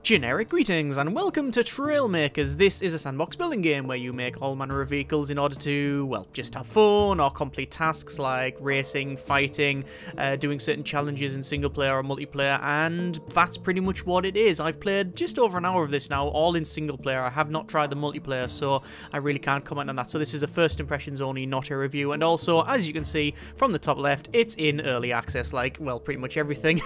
Generic greetings and welcome to Trailmakers. This is a sandbox building game where you make all manner of vehicles in order to, well, just have fun or complete tasks like racing, fighting, doing certain challenges in single player or multiplayer, and that's pretty much what it is. I've played just over an hour of this now, all in single player. I have not tried the multiplayer, so I really can't comment on that. So this is a first impressions only, not a review, and also, as you can see from the top left, it's in early access, like, well, pretty much everything.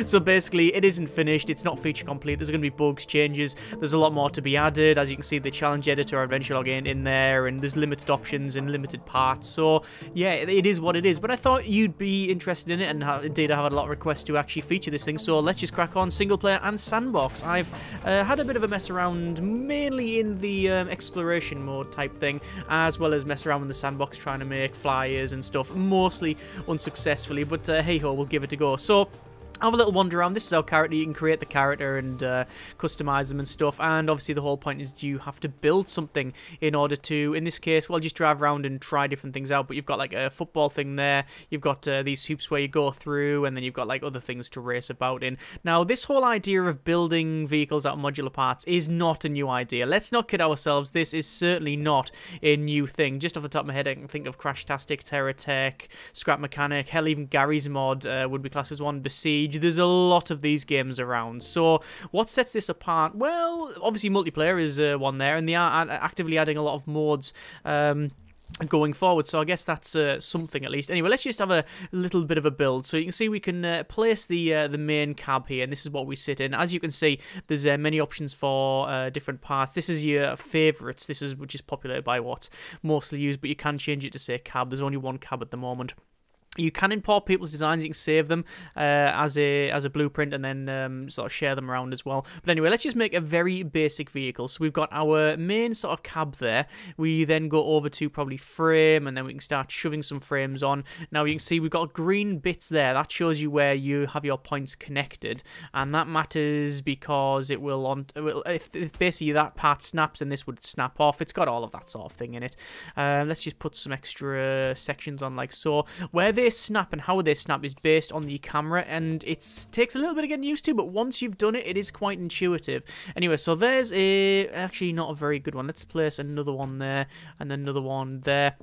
So basically, it isn't finished, it's not feature complete. There's going to be bugs, changes, there's a lot more to be added. As you can see, the challenge editor, adventure log in there, and there's limited options and limited parts. So yeah, it is what it is, but I thought you'd be interested in it, and indeed I have had a lot of requests to actually feature this thing, so let's just crack on. Single player and sandbox. I've had a bit of a mess around, mainly in the exploration mode type thing, as well as mess around with the sandbox trying to make flyers and stuff, mostly unsuccessfully, but hey ho, we'll give it a go. So have a little wander around. This is our character. You can create the character and customize them and stuff, and obviously the whole point is you have to build something in order to, in this case, well, just drive around and try different things out. But you've got like a football thing there, you've got these hoops where you go through, and then you've got like other things to race about in. Now this whole idea of building vehicles out of modular parts is not a new idea. Let's not kid ourselves, this is certainly not a new thing. Just off the top of my head I can think of Crashtastic, TerraTech, Scrap Mechanic, hell even Gary's Mod would be classed as one, Besiege. There's a lot of these games around. So what sets this apart? Well, obviously multiplayer is one there, and they are actively adding a lot of mods going forward, so I guess that's something at least. Anyway, let's just have a little bit of a build. So you can see we can place the main cab here, and this is what we sit in. As you can see, there's many options for different parts. This is your favourites. This is which is populated by what's mostly used, but you can change it to say cab. There's only one cab at the moment. You can import people's designs, you can save them as a blueprint, and then sort of share them around as well. But anyway, let's just make a very basic vehicle. So we've got our main sort of cab there. We then go over to probably frame, and then we can start shoving some frames on. Now you can see we've got green bits there. That shows you where you have your points connected, and that matters because it will, if basically that part snaps, and this would snap off. It's got all of that sort of thing in it. Let's just put some extra sections on like so. Where they snap and how they snap is based on the camera, and it takes a little bit of getting used to, but once you've done it, it is quite intuitive. Anyway, so there's actually not a very good one. Let's place another one there and another one there.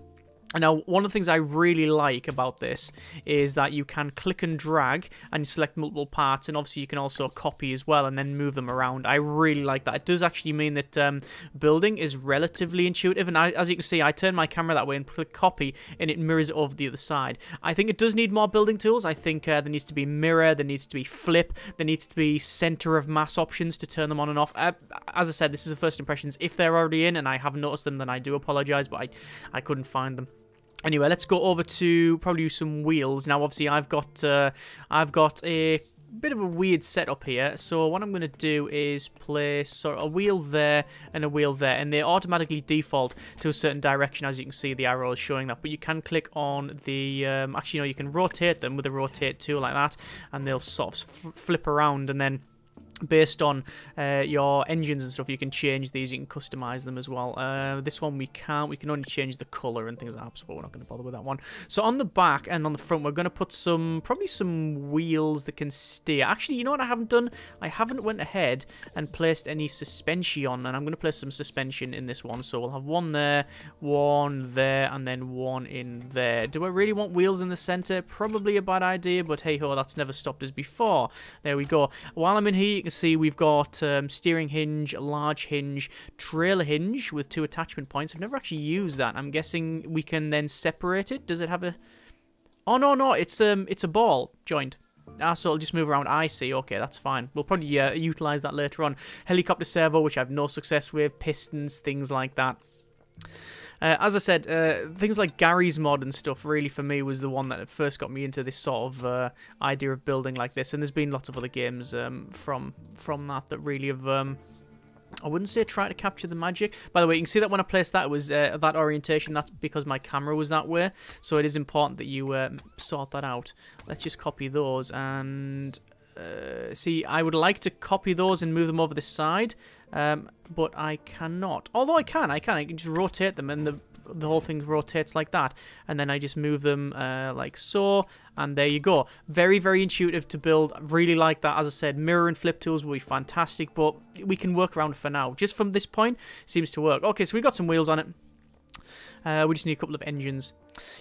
Now, one of the things I really like about this is that you can click and drag and select multiple parts, and obviously you can also copy as well and then move them around. I really like that. It does actually mean that building is relatively intuitive, and as you can see, I turn my camera that way and click copy, and it mirrors it over the other side. I think it does need more building tools. I think there needs to be mirror, there needs to be flip, there needs to be center of mass options to turn them on and off. As I said, this is the first impressions. If they're already in and I haven't noticed them, then I do apologize, but I couldn't find them. Anyway, let's go over to probably some wheels. Now, obviously, I've got a bit of a weird setup here. So what I'm going to do is place sort of a wheel there and a wheel there, and they automatically default to a certain direction. As you can see, the arrow is showing that. But you can click on the actually, no, you can rotate them with the rotate tool like that, and they'll sort of flip around, and then based on your engines and stuff, you can change these, you can customize them as well. This one we can't, we can only change the color and things like that, so we're not going to bother with that one. So on the back and on the front, we're going to put probably some wheels that can steer. Actually, you know what I haven't done? I haven't went ahead and placed any suspension on, and I'm going to place some suspension in this one. So we'll have one there, and then one in there. Do I really want wheels in the center? Probably a bad idea, but hey ho, that's never stopped us before. There we go. While I'm in here, you can see we've got steering hinge, large hinge, trailer hinge with 2 attachment points. I've never actually used that. I'm guessing we can then separate it. Does it have a... Oh, no, it's a ball joint. Ah, so it'll just move around. I see. Okay, that's fine. We'll probably utilize that later on. Helicopter servo, which I have no success with. Pistons, things like that. As I said, things like Gary's Mod and stuff really for me was the one that first got me into this sort of idea of building like this, and there's been lots of other games from that really have I wouldn't say try to capture the magic. By the way, you can see that when I placed that, it was that orientation. That's because my camera was that way, so it is important that you sort that out. Let's just copy those and see, I would like to copy those and move them over the side, But I cannot. Although I can just rotate them, and the whole thing rotates like that, and then I just move them like so, and there you go. Very, very intuitive to build. I really like that. As I said, mirror and flip tools will be fantastic, but we can work around for now. Just from this point, seems to work. Okay, so we got some wheels on it. We just need a couple of engines.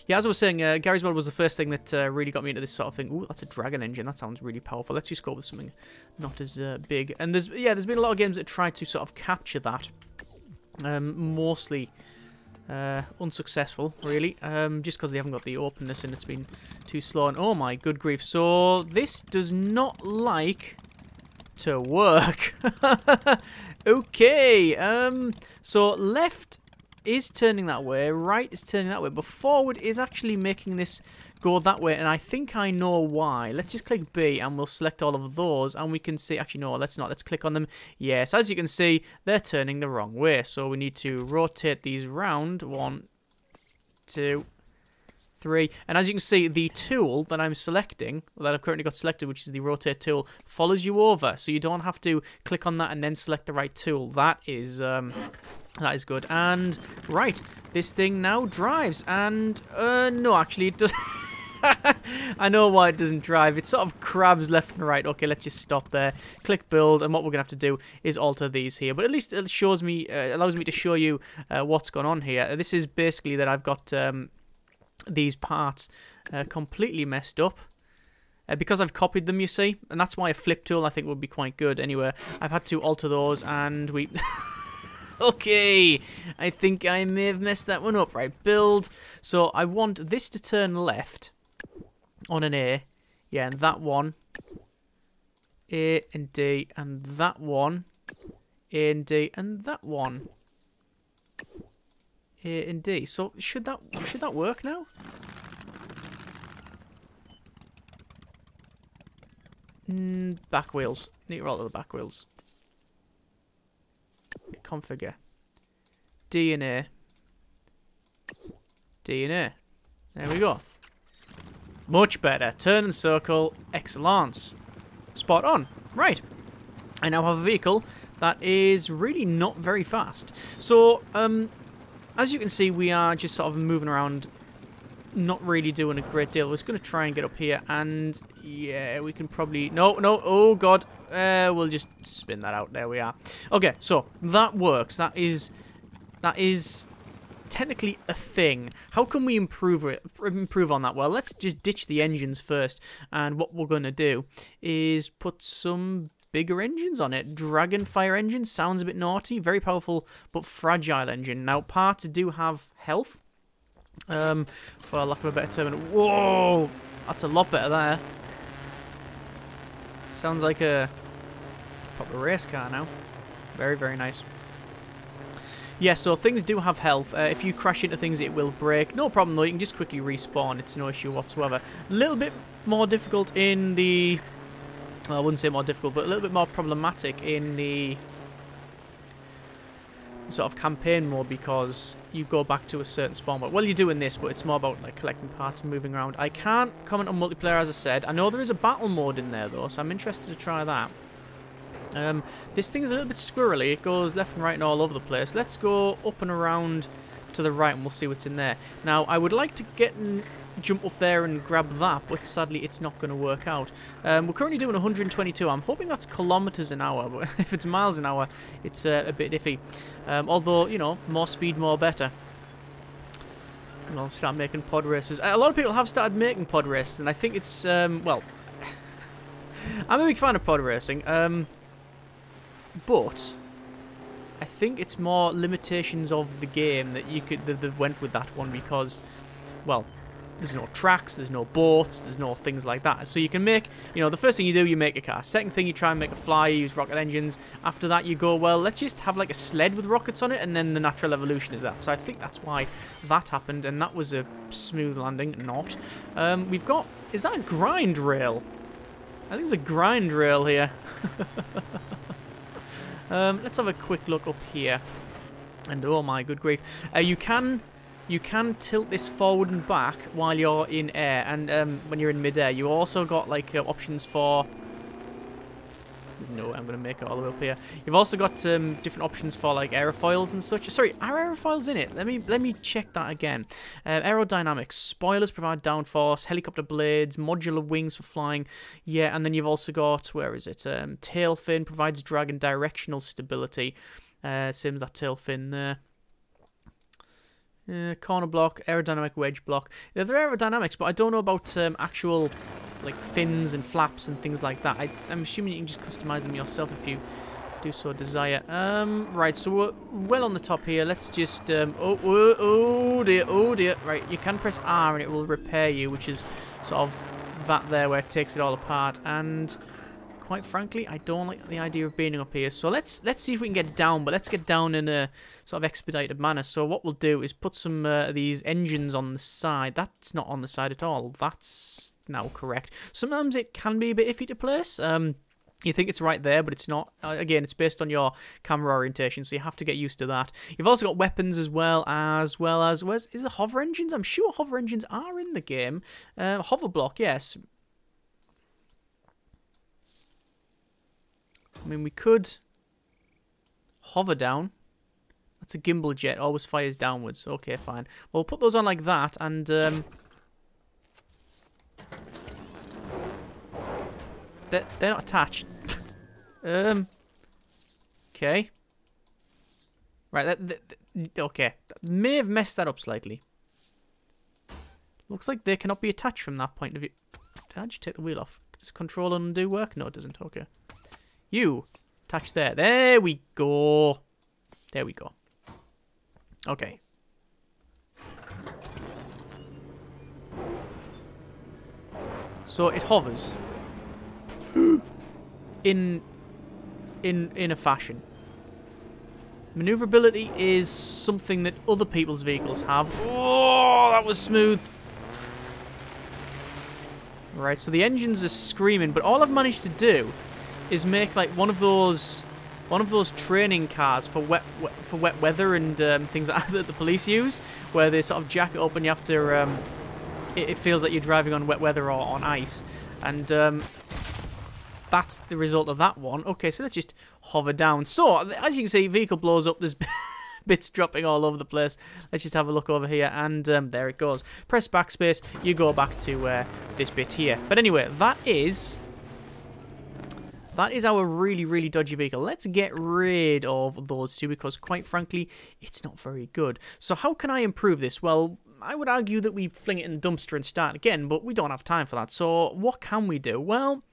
Yeah, as I was saying, Gary's Mod was the first thing that really got me into this sort of thing. Ooh, that's a dragon engine. That sounds really powerful. Let's just go with something not as big. And there's been a lot of games that try to sort of capture that. Mostly unsuccessful, really. Just because they haven't got the openness and it's been too slow. And oh my good grief. So this does not like to work. Okay. So left is turning that way, right is turning that way, but forward is actually making this go that way, and I think I know why. Let's just click B and we'll select all of those, and we can see, actually no, let's not, let's click on them. Yes, as you can see, they're turning the wrong way, so we need to rotate these round. 1, 2, 3, and as you can see, the tool that I'm selecting, that I've currently got selected, which is the rotate tool, follows you over, so you don't have to click on that and then select the right tool. That is good. And right, this thing now drives, and no, actually it does. I know why it doesn't drive. It sort of crabs left and right. Okay, let's just stop there. Click build, and what we're gonna have to do is alter these here. But at least it shows me, allows me to show you what's going on here. This is basically that I've got these parts completely messed up. Because I've copied them, you see, and that's why a flip tool I think would be quite good. Anyway, I've had to alter those, and we. Okay, I think I may have messed that one up. Right, build. So I want this to turn left on an A. Yeah, and that one, A and D, and that one, A and D, and that one, A and D. So should that work now? Back wheels. Need to roll to the back wheels. Configure. D and A. D and A. There we go. Much better. Turn and circle. Excellence. Spot on. Right. I now have a vehicle that is really not very fast. So, as you can see, we are just sort of moving around, not really doing a great deal. We're just going to try and get up here, and yeah, we can probably... No, oh god. We'll just spin that out. There we are. Okay, so that works. That is technically a thing. How can we improve on that? Well, let's just ditch the engines first, and what we're going to do is put some bigger engines on it. Dragon fire engine sounds a bit naughty. Very powerful but fragile engine. Now, parts do have health, for lack of a better term. Whoa, that's a lot better there. Sounds like a proper race car now. Very, very nice. Yeah, so things do have health. If you crash into things, it will break. No problem, though. You can just quickly respawn. It's no issue whatsoever. A little bit more difficult in the... Well, I wouldn't say more difficult, but a little bit more problematic in the sort of campaign mode, because you go back to a certain spawn point. Well, you're doing this, but it's more about like collecting parts and moving around. I can't comment on multiplayer, as I said. I know there is a battle mode in there, though, so I'm interested to try that. This thing is a little bit squirrely. It goes left and right and all over the place. Let's go up and around to the right, and we'll see what's in there. Now, I would like to get and jump up there and grab that, but sadly it's not going to work out. We're currently doing 122. I'm hoping that's kilometers an hour, but if it's miles an hour, it's a bit iffy. Although, you know, more speed, more better. And I'll start making pod races. A lot of people have started making pod races, and I think it's, well, I'm a big fan of pod racing, but I think it's more limitations of the game that you could that went with that one, because, well, there's no tracks, there's no boats, there's no things like that. So you can make, you know, the first thing you do, you make a car. Second thing, you try and make a flyer, you use rocket engines. After that, you go, well, let's just have like a sled with rockets on it, and then the natural evolution is that. So I think that's why that happened, and that was a smooth landing. Not. We've got, is that a grind rail? I think there's a grind rail here. Let's have a quick look up here. And oh my good grief. You can tilt this forward and back while you're in air, and when you're in mid-air. You also got like options for There's no way I'm going to make it all the way up here. You've also got different options for like aerofoils and such. Sorry, are aerofoils in it? Let me check that again. Aerodynamics. Spoilers provide downforce. Helicopter blades. Modular wings for flying. Yeah, and then you've also got, where is it? Tail fin provides drag and directional stability. Same as that tail fin there. Corner block, aerodynamic wedge block. Yeah, they're aerodynamics, but I don't know about actual like fins and flaps and things like that. I'm assuming you can just customize them yourself if you do so desire. Right, so we're well on the top here. Let's just oh dear. Right, you can press R and it will repair you, which is sort of that there where it takes it all apart. And quite frankly, I don't like the idea of being up here. So let's see if we can get down, but let's get down in a sort of expedited manner. So what we'll do is put some of these engines on the side. That's not on the side at all. That's now correct. Sometimes it can be a bit iffy to place. You think it's right there, but it's not. Again, it's based on your camera orientation, so you have to get used to that. You've also got weapons as well as is the hover engines? I'm sure hover engines are in the game. Hover block, yes. I mean, we could hover down. That's a gimbal jet. Always fires downwards. Okay, fine. Well, we'll put those on like that, and they're not attached. Okay. Right. Okay. That may have messed that up slightly. Looks like they cannot be attached from that point of view. Did I just take the wheel off? Does control and undo work? No, it doesn't. Okay. You attach there. There we go. There we go. Okay. So it hovers in a fashion. Maneuverability is something that other people's vehicles have. Oh, that was smooth. Right, so the engines are screaming, but all I've managed to do is make like one of those training cars for wet weather and things like that the police use, where they sort of jack it up and you have to it feels like you're driving on wet weather or on ice, and that's the result of that one. Okay, so let's just hover down. So as you can see, vehicle blows up. There's bits dropping all over the place. Let's just have a look over here, and there it goes. Press backspace, you go back to this bit here. But anyway, that is our really dodgy vehicle. Let's get rid of those two, because quite frankly, it's not very good. So how can I improve this? Well, I would argue that we fling it in the dumpster and start again, but we don't have time for that. So what can we do? Well,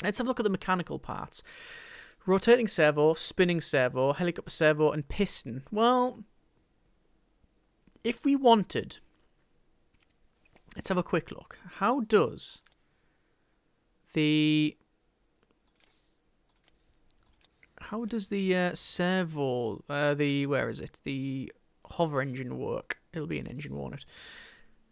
let's have a look at the mechanical parts. Rotating servo, spinning servo, helicopter servo, and piston. Well, if we wanted, let's have a quick look. How does the servo, where is it? The hover engine work. It'll be an engine, won't it?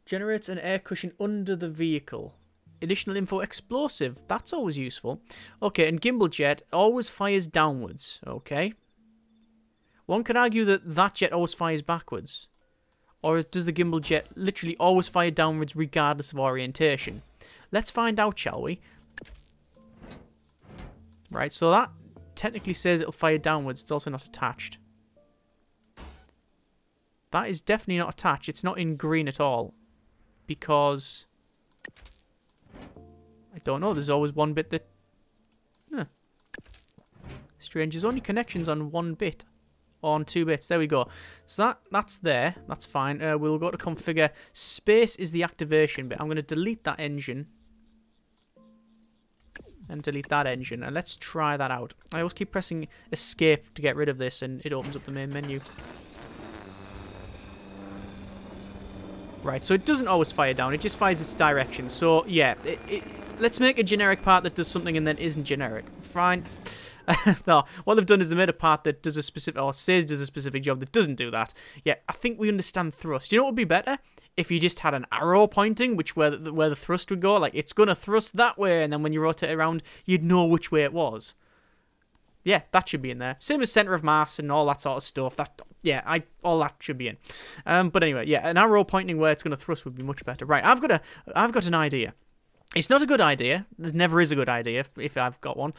Generates an air cushion under the vehicle. Additional info, explosive. That's always useful. Okay, and gimbal jet always fires downwards. Okay. One could argue that that jet always fires backwards. Or does the gimbal jet literally always fire downwards regardless of orientation? Let's find out, shall we? Right, so that technically says it'll fire downwards. It's also not attached. That is definitely not attached. It's not in green at all. Because I don't know. There's always one bit that... Huh. Strange. There's only connections on one bit. Or on 2 bits. There we go. So that's there. That's fine. We'll go to configure. Space is the activation bit. I'm going to delete that engine. And delete that engine. And let's try that out. I always keep pressing escape to get rid of this, and it opens up the main menu. Right, so it doesn't always fire down. It just fires its direction. So, yeah. Let's make a generic part that does something and then isn't generic. Fine. No, what they've done is they made a part that does a specific, or says does a specific job that doesn't do that. Yeah, I think we understand thrust. You know what would be better? If you just had an arrow pointing where the thrust would go. Like, it's going to thrust that way, and then when you rotate it around, you'd know which way it was. Yeah, that should be in there. Same as center of mass and all that sort of stuff. All that should be in. But anyway, yeah, an arrow pointing where it's going to thrust would be much better. Right, I've got an idea. It's not a good idea. There never is a good idea if I've got one.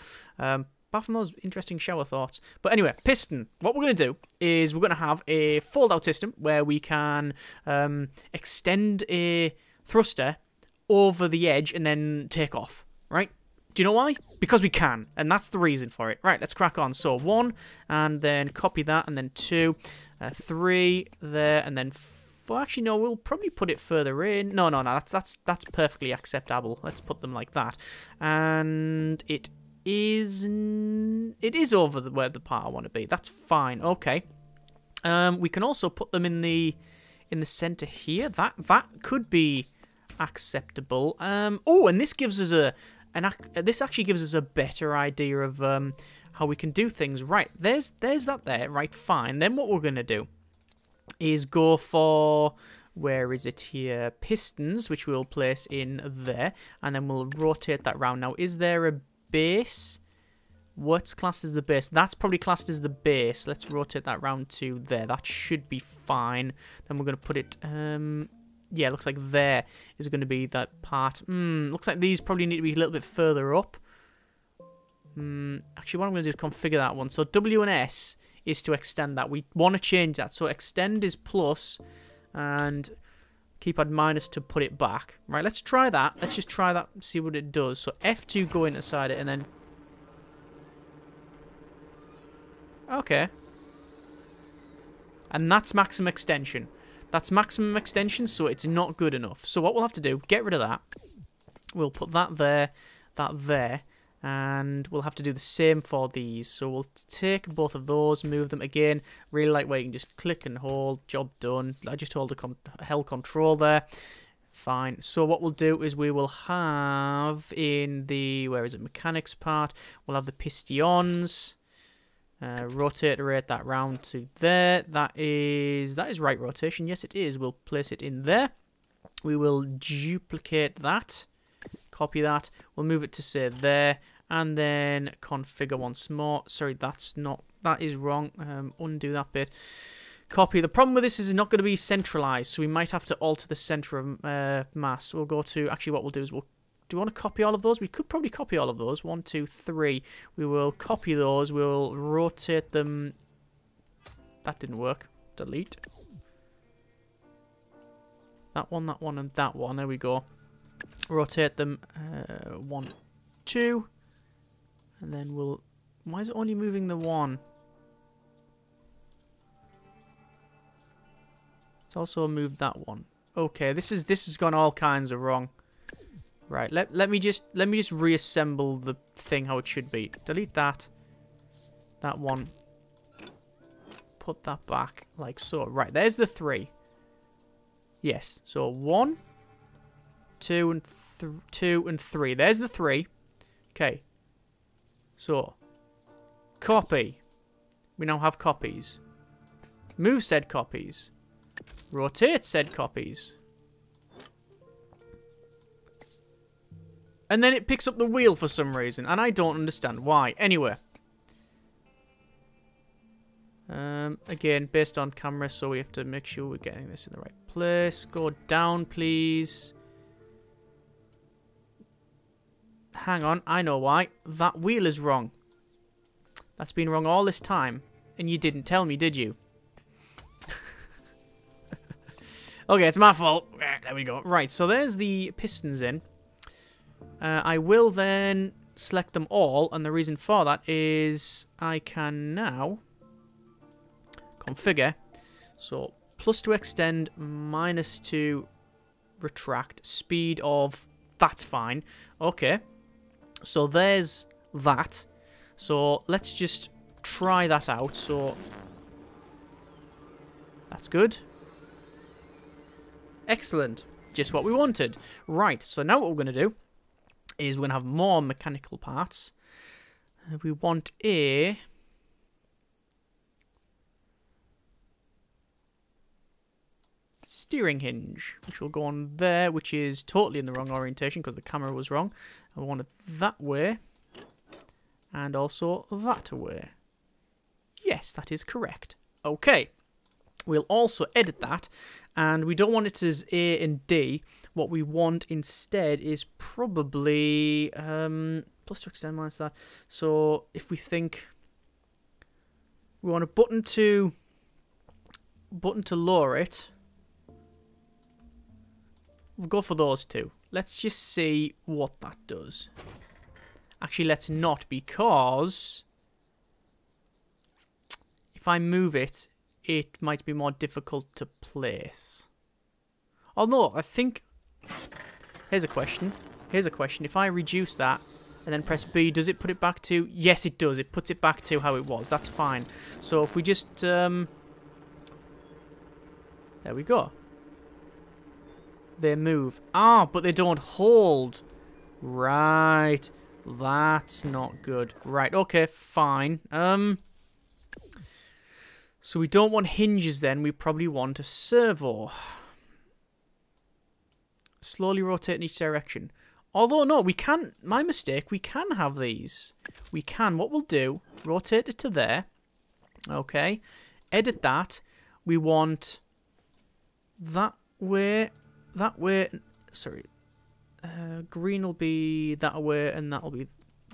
apart from those interesting shower thoughts. But anyway, piston. What we're going to do is we're going to have a fold-out system where we can extend a thruster over the edge and then take off, right? Do you know why? Because we can, and that's the reason for it. Right, let's crack on. So 1, and then copy that, and then 2, 3 there, and then 4. Actually, no, we'll probably put it further in. No, that's perfectly acceptable. Let's put them like that, and it is over where the part I want to be. That's fine. Okay. We can also put them in the center here. That could be acceptable. Oh, and this gives us this actually gives us a better idea of how we can do things. Right, there's that there. Right, fine. Then what we're going to do is go for, where is it here? Pistons, which we'll place in there. And then we'll rotate that round. Now, is there a base? What's classed as the base? That's probably classed as the base. Let's rotate that round to there. That should be fine. Then we're going to put it... yeah, looks like there is going to be that part. Looks like these probably need to be a little bit further up. Actually, what I'm going to do is configure that one. So W and S is to extend that. We want to change that. So extend is plus and keypad minus to put it back. Right, let's try that. Let's just try that and see what it does. So F2 go inside it and then... Okay. And that's maximum extension. That's maximum extension, so it's not good enough. So what we'll have to do, get rid of that. We'll put that there, and we'll have to do the same for these. So we'll take both of those, move them again. Really like where you can just click and hold, job done. I just hold held control there. Fine. So what we'll do is we will have in the, where is it, mechanics part, we'll have the pistons. Rotate that round to there. That is right rotation. Yes, it is. We'll place it in there. We will duplicate that. Copy that. We'll move it to say there, and then configure once more. Sorry, that is wrong. Undo that bit. Copy. The problem with this is it's not going to be centralized, so we might have to alter the center of mass. We'll go to, actually what we'll do is do you want to copy all of those? We could probably copy all of those. 1, 2, 3. We will copy those. We'll rotate them. That didn't work. Delete. That one, and that one. There we go. Rotate them. 1, 2. And then we'll... Why is it only moving the 1? It's also moved that one. Okay, this has gone all kinds of wrong. Right, let me just reassemble the thing how it should be. Delete that. That one. Put that back like so. Right, there's the 3. Yes. So 1, 2, and 2 and 3. There's the 3. Okay. So copy. We now have copies. Move said copies. Rotate said copies. And then it picks up the wheel for some reason, and I don't understand why. Anyway. Again, based on camera, so we have to make sure we're getting this in the right place. Go down, please. Hang on, I know why. That wheel is wrong. That's been wrong all this time, and you didn't tell me, did you? Okay, it's my fault. There we go. Right, so there's the pistons in. I will then select them all, and the reason for that is I can now configure. So plus to extend, minus to retract, speed of, that's fine. Okay, so there's that. So let's just try that out. So that's good. Excellent. Just what we wanted. Right, so now what we're going to do is we're going to have more mechanical parts. We want a... steering hinge, which will go on there, which is totally in the wrong orientation because the camera was wrong. I want it that way, and also that way. Yes, that is correct. Okay. We'll also edit that, and we don't want it as A and D. What we want instead is probably Plus to extend, minus that. So if we think we want a button to lower it, we'll go for those two. Let's just see what that does. Actually, let's not, because if I move it, it might be more difficult to place. Although, I think... Here's a question. Here's a question. If I reduce that and then press B, does it put it back to... Yes, it does. It puts it back to how it was. That's fine. So if we just... There we go. They move. Ah, but they don't hold. Right. That's not good. Right, okay, fine. So we don't want hinges then. We probably want a servo. Slowly rotate in each direction. Although, no, we can... My mistake. We can have these. We can. What we'll do, rotate it to there. Okay. Edit that. We want that way. That way. Sorry. Green will be that way, and that will be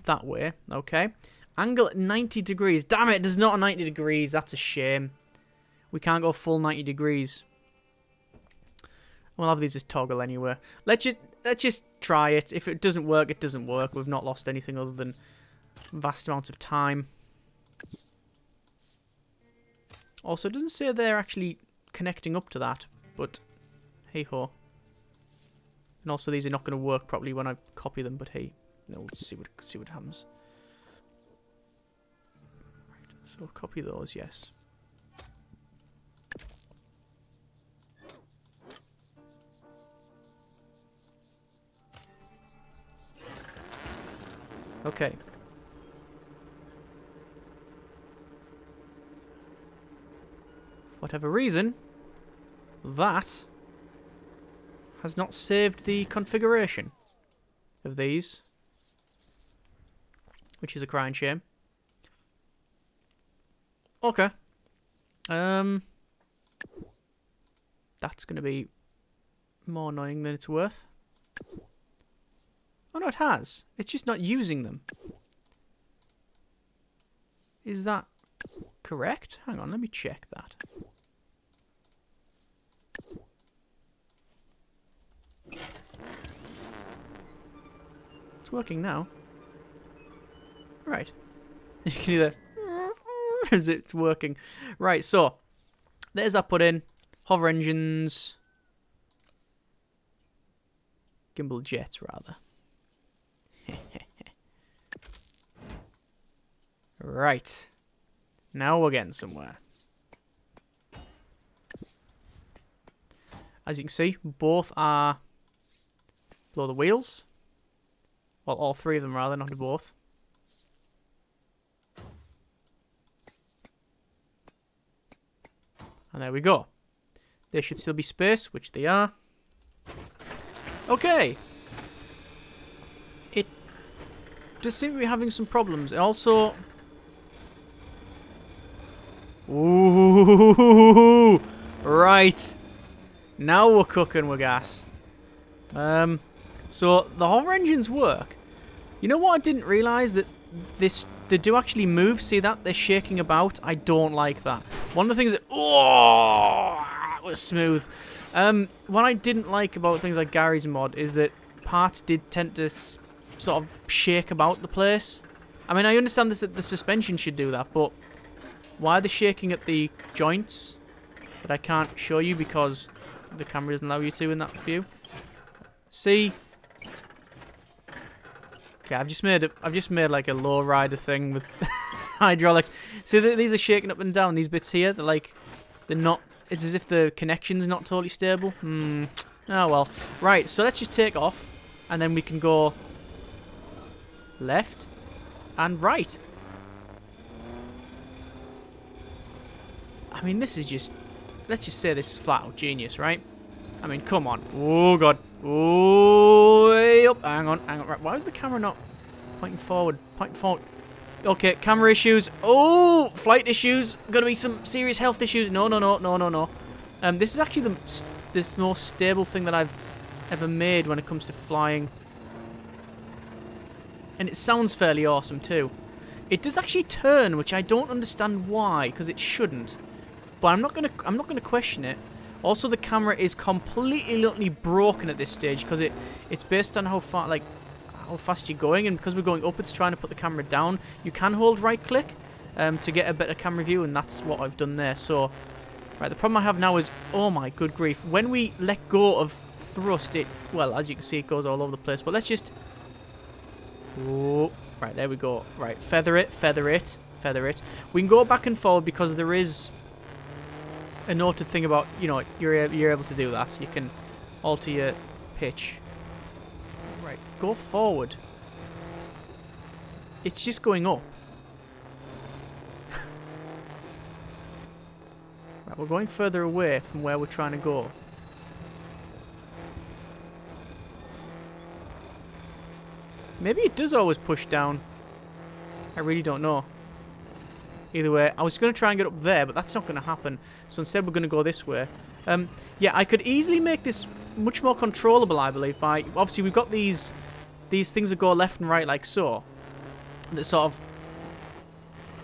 that way. Okay. Angle at 90 degrees. Damn it, there's not a 90 degrees. That's a shame. We can't go full 90 degrees. We'll have these as toggle anyway. Let's just try it. If it doesn't work, it doesn't work. We've not lost anything other than vast amounts of time. Also, it doesn't say they're actually connecting up to that, but hey ho. And also, these are not going to work properly when I copy them. But hey, no, we'll see what happens. Right, so copy those, yes. Okay. For whatever reason, that has not saved the configuration of these, which is a crying shame. Okay. That's going to be more annoying than it's worth. Oh no, it has. It's just not using them. Is that correct? Hang on, let me check that. It's working now. Right. You can either... It's working. Right, so. There's that put in. Hover engines. Gimbal jets, rather. Right. Now we're getting somewhere. As you can see, both are below the wheels. Well, all three of them rather, not both. And there we go. There should still be space, which they are. Okay. It does seem to be having some problems. It also... Ooh, right. Now we're cooking with gas. So the hover engines work. You know what I didn't realise? That they do actually move. See that? They're shaking about. I don't like that. One of the things that... Oh, it was smooth. What I didn't like about things like Gary's mod is that parts did tend to sort of shake about the place. I mean, I understand that the suspension should do that, but why are they shaking at the joints that I can't show you because the camera doesn't allow you to in that view? See? Okay, I've just made like a low rider thing with hydraulics. See, these are shaking up and down. These bits here, they're not. It's as if the connection's not totally stable. Oh well. Right. So let's just take off, and then we can go left and right. I mean, this is just... Let's just say this is flat out genius, right? I mean, come on. Oh, God. Oh, way up. Hang on, hang on. Right. Why is the camera not pointing forward? Pointing forward. Okay, camera issues. Oh, flight issues. Gonna be some serious health issues. No, no, no, no, no, no. This is actually the most stable thing that I've ever made when it comes to flying. And it sounds fairly awesome too. It does actually turn, which I don't understand why, because it shouldn't. But I'm not gonna question it. Also, the camera is completely utterly broken at this stage because it's based on how fast you're going, and because we're going up, it's trying to put the camera down. You can hold right click to get a better camera view, and that's what I've done there. So, right, the problem I have now is, oh my good grief, when we let go of thrust, well, as you can see, it goes all over the place. But let's just, oh, right, there we go. Right, feather it, feather it, feather it. We can go back and forward because there is a noted thing about, you know, you're able to do that. You can alter your pitch. Right, go forward. It's just going up. Right, we're going further away from where we're trying to go. Maybe it does always push down. I really don't know. Either way, I was going to try and get up there, but that's not going to happen. So instead, we're going to go this way. Yeah, I could easily make this much more controllable, I believe, by... Obviously, we've got these things that go left and right like so. That sort of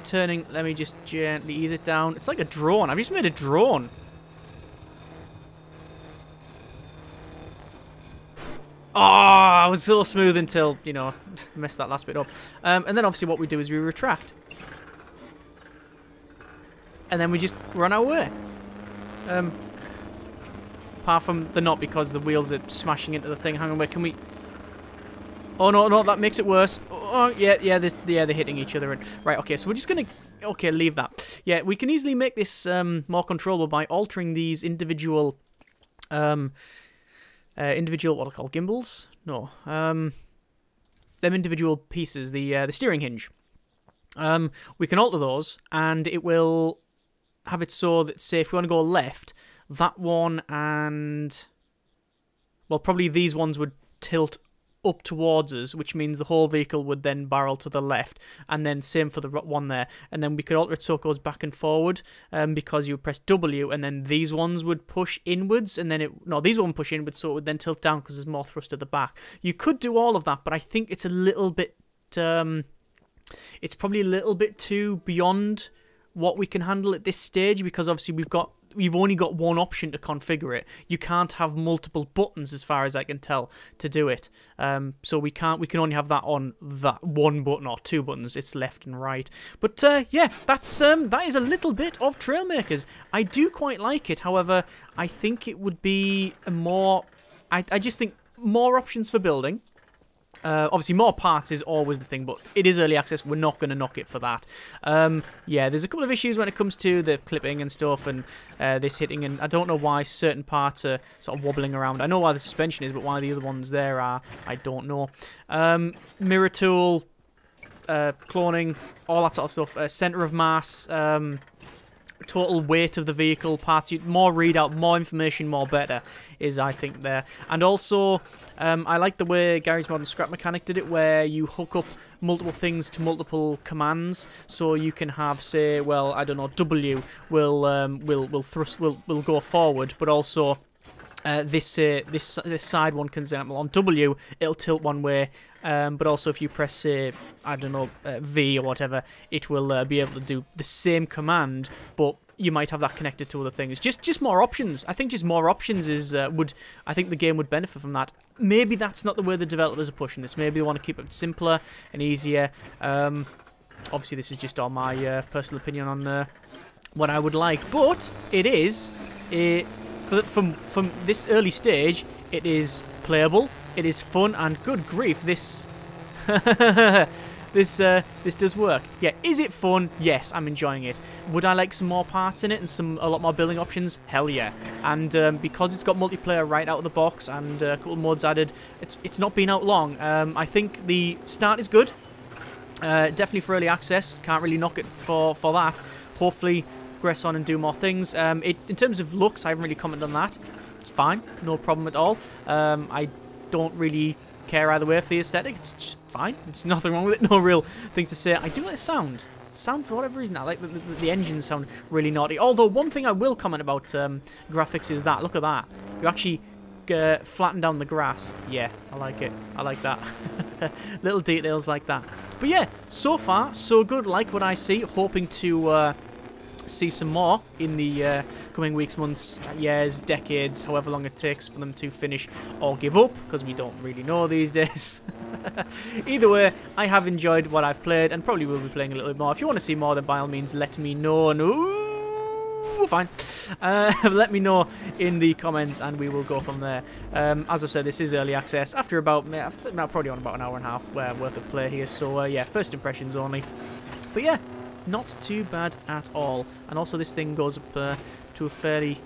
turning... Let me just gently ease it down. It's like a drone. I've just made a drone. Oh, I was so smooth until, you know, messed that last bit up. And then obviously what we do is we retract. And then we just run our way. Apart from the not, because the wheels are smashing into the thing. Hang on, where can we... Oh, no, that makes it worse. Oh, yeah, they're hitting each other. Right, okay, so we're just going to... Okay, leave that. Yeah, we can easily make this more controllable by altering these individual... individual, what are they called? Gimbals? No. Them individual pieces, the steering hinge. We can alter those, and it will have it so that, say, if we want to go left, that one and... Well, probably these ones would tilt up towards us, which means the whole vehicle would then barrel to the left, and then same for the one there. And then we could alter it so it goes back and forward, because you would press W, and then these ones would push inwards, and then these won't push inwards, so it would then tilt down because there's more thrust at the back. You could do all of that, but I think it's a little bit, it's probably a little bit too beyond what we can handle at this stage, because obviously we've only got one option to configure it. You can't have multiple buttons, as far as I can tell, to do it. So we can only have that on that one button or two buttons. It's left and right. But yeah, that is a little bit of Trailmakers. I do quite like it. However, I think it would be a more... I just think more options for building. Obviously, more parts is always the thing, but it is early access. We're not going to knock it for that. Yeah, there's a couple of issues when it comes to the clipping and stuff, and this hitting, and I don't know why certain parts are sort of wobbling around. I know why the suspension is, but why the other ones there are, I don't know. Mirror tool, cloning, all that sort of stuff. Center of mass, total weight of the vehicle, parts, more readout, more information, more better is, I think, there. And also, I like the way Gary's Modern Scrap Mechanic did it, where you hook up multiple things to multiple commands, so you can have, say, well, I don't know, W will thrust, will go forward, but also this side one, for example, on W, it'll tilt one way, but also if you press, say, I don't know, V or whatever, it will be able to do the same command, but you might have that connected to other things. Just more options. I think just more options is I think the game would benefit from that. Maybe that's not the way the developers are pushing this. Maybe they want to keep it simpler and easier. Obviously, this is just all my personal opinion on what I would like, but it is from this early stage, it is playable, it is fun, and good grief, this this does work. Yeah, is it fun? Yes, I'm enjoying it. Would I like some more parts in it and a lot more building options? Hell yeah. And because it's got multiplayer right out of the box and a couple mods added, it's not been out long. I think the start is good. Definitely for early access. Can't really knock it for that. Hopefully progress on and do more things. In terms of looks, I haven't really commented on that. It's fine, no problem at all. I don't really care either way for the aesthetic. It's just fine. There's nothing wrong with it. No real thing to say. I do like the sound. For whatever reason, I like the engines sound really naughty. Although one thing I will comment about graphics is that, look at that. You actually flatten down the grass. Yeah, I like it. I like that. Little details like that. But yeah, so far, so good. Like what I see. Hoping to see some more in the coming weeks, months, years, decades, however long it takes for them to finish or give up, because we don't really know these days. Either way, I have enjoyed what I've played and probably will be playing a little bit more. If you want to see more, then by all means let me know. And ooh, fine. Let me know in the comments and we will go from there. As I've said, this is early access after about, probably on about an hour and a half worth of play here. So yeah, first impressions only. But yeah, not too bad at all. And also this thing goes up to a fairly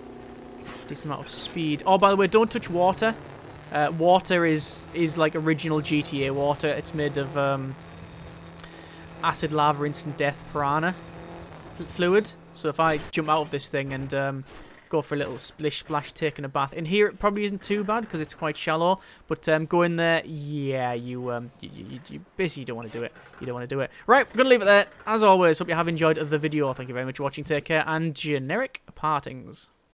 decent amount of speed. Oh, by the way, don't touch water. Water is like original GTA water. It's made of acid, lava, instant death, piranha fluid. So if I jump out of this thing and go for a little splish splash, taking a bath in here, it probably isn't too bad because it's quite shallow. But go in there, yeah, you basically don't want to do it. You don't want to do it. Right, we're gonna leave it there. As always, hope you have enjoyed the video. Thank you very much for watching. Take care and generic partings.